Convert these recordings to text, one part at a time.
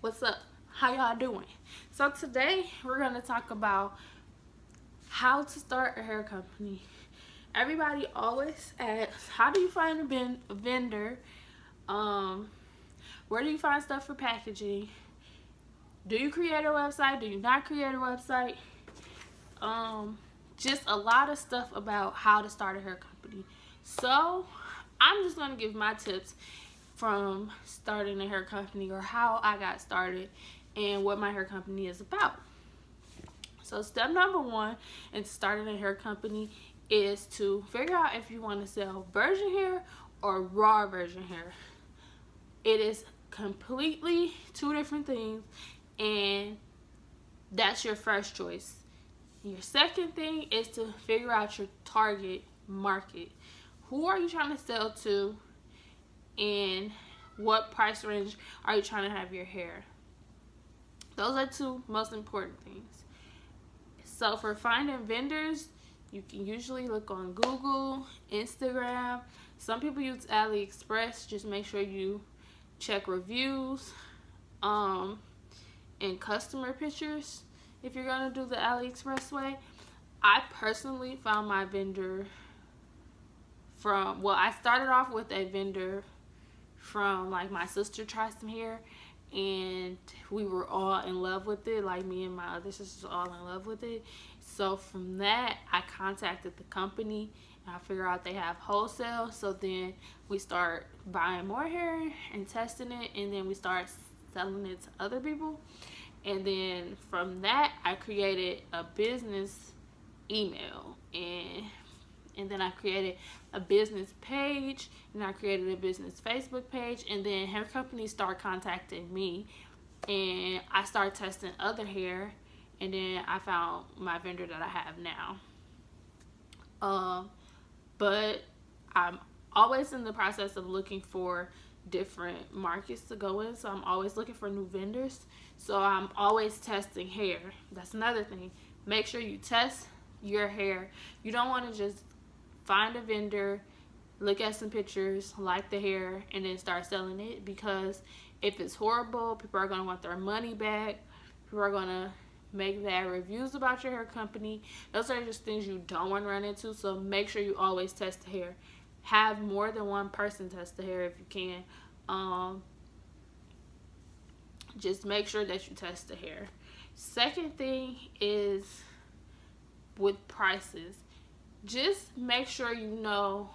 What's up? How y'all doing? So today we're going to talk about how to start a hair company. Everybody always asks, how do you find a vendor? Where do you find stuff for packaging? Do you create a website? Do you not create a website? Just a lot of stuff about how to start a hair company. So I'm just going to give my tips from starting a hair company, or how I got started and what my hair company is about. So step number one in starting a hair company is to figure out if you want to sell virgin hair or raw virgin hair. It is completely two different things, and that's your first choice. Your second thing is to figure out your target market. Who are you trying to sell to, and what price range are you trying to have your hair? Those are two most important things. So for finding vendors, you can usually look on Google, Instagram. Some people use AliExpress. Just make sure you check reviews and customer pictures if you're going to do the AliExpress way. I personally found my vendor I started off with a vendor from, like, my sister tried some hair, and we were all in love with it. Like, me and my other sisters were all in love with it. So from that, I contacted the company, and I figured out they have wholesale. So then we start buying more hair and testing it, and then we start selling it to other people. And then from that, I created a business email, and then I created a business page, and I created a business Facebook page, and then hair companies start contacting me, and I start testing other hair, and then I found my vendor that I have now. But I'm always in the process of looking for different markets to go in, so I'm always looking for new vendors. So I'm always testing hair. That's another thing. Make sure you test your hair. You don't want to just find a vendor, look at some pictures, like the hair, and then start selling it, because if it's horrible, people are going to want their money back. People are going to make bad reviews about your hair company. Those are just things you don't want to run into. So make sure you always test the hair. Have more than one person test the hair if you can. Just make sure that you test the hair. Second thing is with prices. Just make sure you know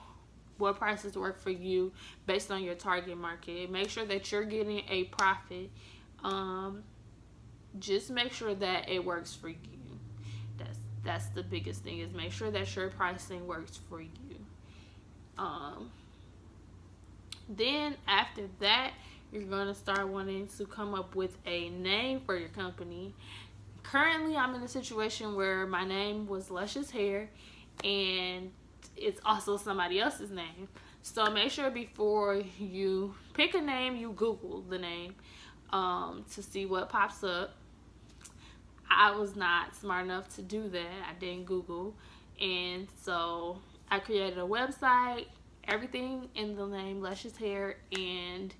what prices work for you based on your target market. Make sure that you're getting a profit. Just make sure that it works for you. That's the biggest thing, is make sure that your pricing works for you. Then after that, you're going to start wanting to come up with a name for your company. Currently, I'm in a situation where my name was Luscious Hair, and it's also somebody else's name. So make sure before you pick a name, you Google the name to see what pops up. I was not smart enough to do that. I didn't Google, and so I created a website, everything in the name Luscious Hair, and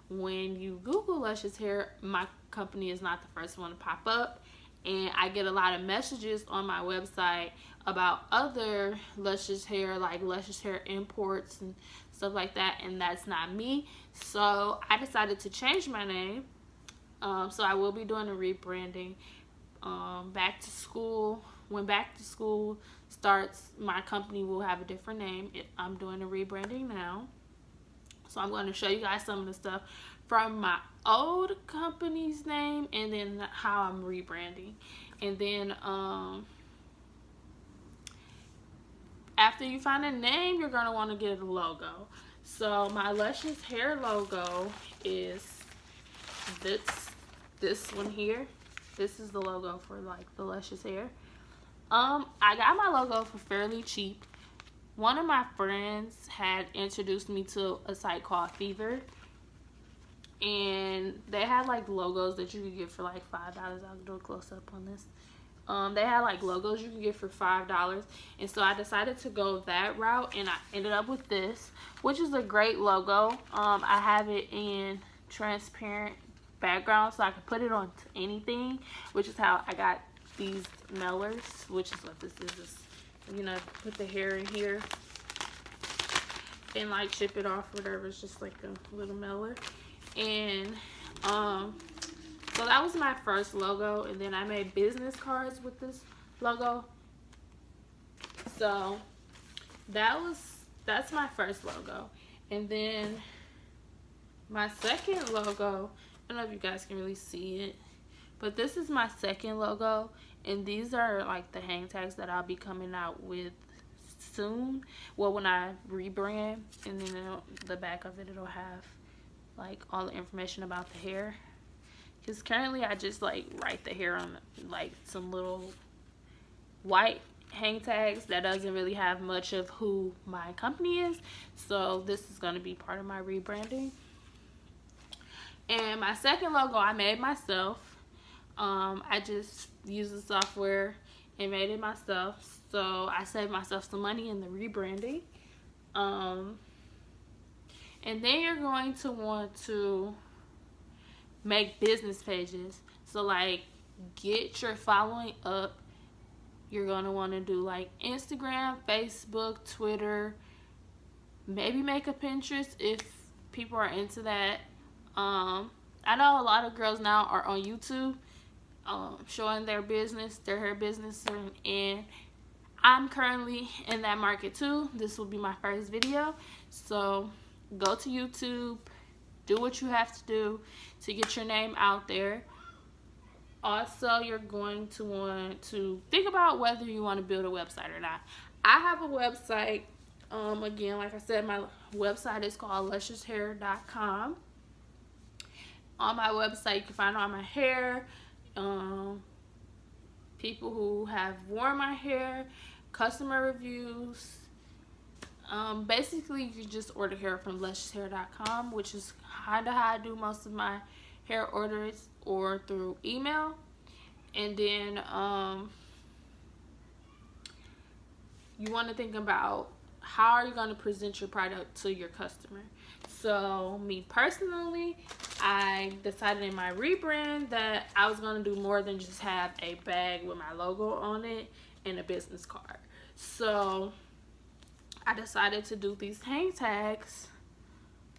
when you Google Luscious Hair, my company is not the first one to pop up, and I get a lot of messages on my website about other Luscious Hair, like Luscious Hair imports and stuff like that, and that's not me. So I decided to change my name. So I will be doing a rebranding. Back to school. When back to school starts, my company will have a different name. I'm doing a rebranding now. So I'm going to show you guys some of the stuff from my old company's name, and then how I'm rebranding. And then after you find a name, you're going to want to get a logo. So my Luscious Hair logo is this one here. This is the logo for, like, the Luscious Hair. I got my logo for fairly cheap. One of my friends had introduced me to a site called Efavor, and they had, like, logos that you could get for like $5. I'll do a close up on this. They had, like, logos you could get for $5, and so I decided to go that route, and I ended up with this, which is a great logo. I have it in transparent background so I can put it on anything, which is how I got these mailers, which is what this is. You know, put the hair in here and like ship it off, whatever. It's just like a little mailer. And so that was my first logo, and then I made business cards with this logo. So that's my first logo. And then my second logo, I don't know if you guys can really see it, but this is my second logo, and these are like the hang tags that I'll be coming out with soon. Well, when I rebrand, and then the back of it, it'll have like all the information about the hair, because currently I just like write the hair on like some little white hang tags that doesn't really have much of who my company is. So this is going to be part of my rebranding. And my second logo I made myself. I just used the software and made it myself, so I saved myself some money in the rebranding. And then you're going to want to make business pages. So like, get your following up. You're going to want to do like Instagram, Facebook, Twitter, maybe make a Pinterest if people are into that. I know a lot of girls now are on YouTube showing their business, their hair business, and I'm currently in that market too. This will be my first video. So go to YouTube, do what you have to do to get your name out there. Also, you're going to want to think about whether you want to build a website or not. I have a website. Again, like I said, my website is called luscioushairext.com. On my website, you can find all my hair, people who have worn my hair, customer reviews. Basically, you can just order hair from luscioushairext.com, which is kind of how I do most of my hair orders, or through email. And then you want to think about how are you going to present your product to your customer. So me personally, I decided in my rebrand that I was going to do more than just have a bag with my logo on it and a business card. So I decided to do these hang tags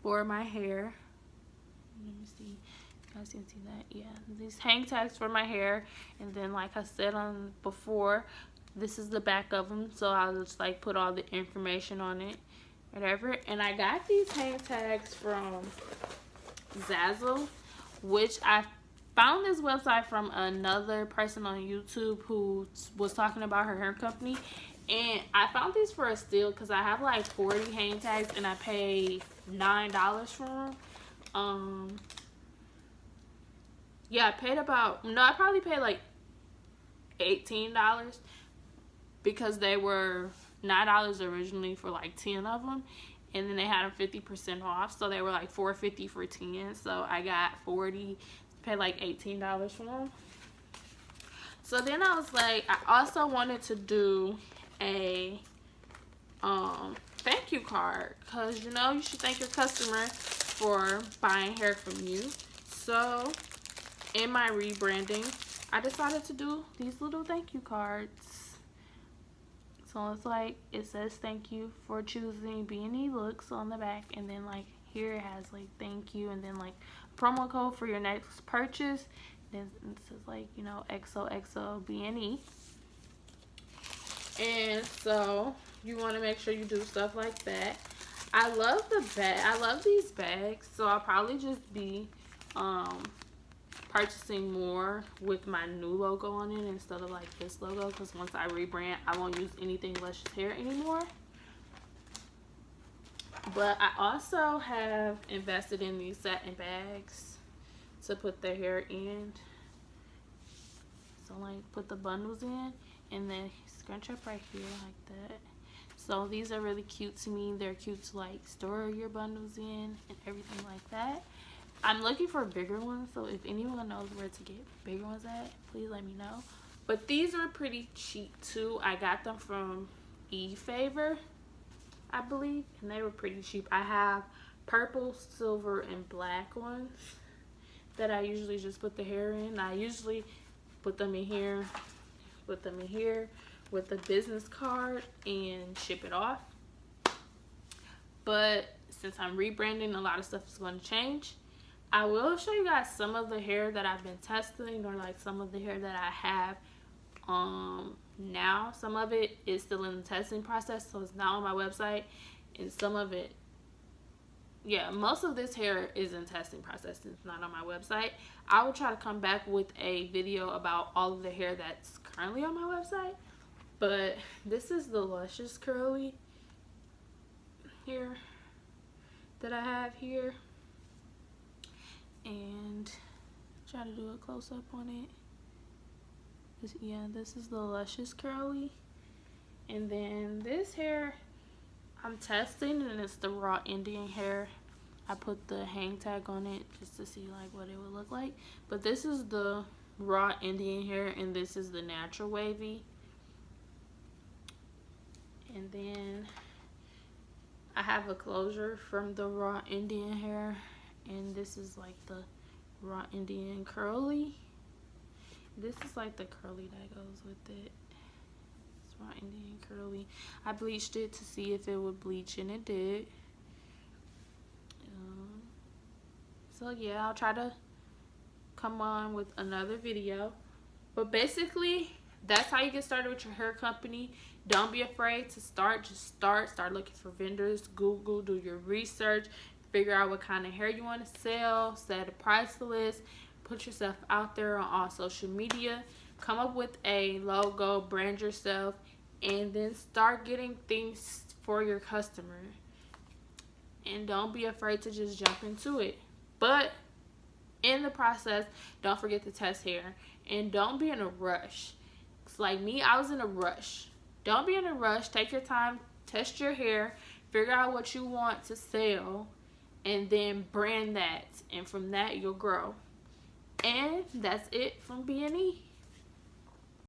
for my hair. Let me see. You guys can see that. Yeah, these hang tags for my hair. And then, like I said before, this is the back of them. So I'll just like put all the information on it, whatever. And I got these hang tags from Zazzle, which I found this website from another person on YouTube who was talking about her hair company. And I found these for a steal because I have like 40 hang tags and I paid $9 for them. Yeah, I paid I probably paid like $18 because they were $9 originally for like 10 of them, and then they had them 50% off, so they were like $4.50 for 10. So I got 40, paid like $18 for them. So then I was like, I also wanted to do a thank you card, because you know you should thank your customer for buying hair from you. So in my rebranding, I decided to do these little thank you cards. So it's like, it says thank you for choosing B&E Looks on the back, and then like here it has like thank you, and then like promo code for your next purchase. Then it says like, you know, XOXO B&E. And so you want to make sure you do stuff like that. I love the bag. I love these bags, so I'll probably just be purchasing more with my new logo on it instead of like this logo, because once I rebrand, I won't use anything Luscious Hair anymore. But I also have invested in these satin bags to put the hair in. So like put the bundles in and then scrunch up right here like that. So these are really cute to me. They're cute to like store your bundles in and everything like that. I'm looking for bigger ones, so if anyone knows where to get bigger ones at, please let me know. But these are pretty cheap too. I got them from efavor, I believe, and they were pretty cheap. I have purple, silver, and black ones. that I usually just put the hair in. I usually put them in here with the business card and ship it off. But since I'm rebranding, a lot of stuff is going to change. I will show you guys some of the hair that I've been testing, or like some of the hair that I have now. Some of it is still in the testing process, so it's not on my website, and some of it, yeah, most of this hair is in testing process. It's not on my website. I will try to come back with a video about all of the hair that's currently on my website. But this is the Luscious curly hair that I have here. And try to do a close up on it. This is the Luscious curly. And then this hair I'm testing, and it's the raw Indian hair. I put the hang tag on it just to see like what it would look like. But this is the raw Indian hair, and this is the natural wavy. And then I have a closure from the raw Indian hair, and this is like the raw Indian curly. This is like the curly that goes with it. It's raw Indian curly. I bleached it to see if it would bleach, and it did. So yeah, I'll try to come on with another video. But basically, that's how you get started with your hair company. Don't be afraid to start. Just start looking for vendors. Google, do your research, figure out what kind of hair you want to sell, set a price list, put yourself out there on all social media, come up with a logo, brand yourself, and then start getting things for your customer. And don't be afraid to just jump into it. But in the process, don't forget to test hair, and don't be in a rush. It's like me, I was in a rush. Don't be in a rush. Take your time, test your hair, figure out what you want to sell, and then brand that. And from that, you'll grow. And that's it from B&E.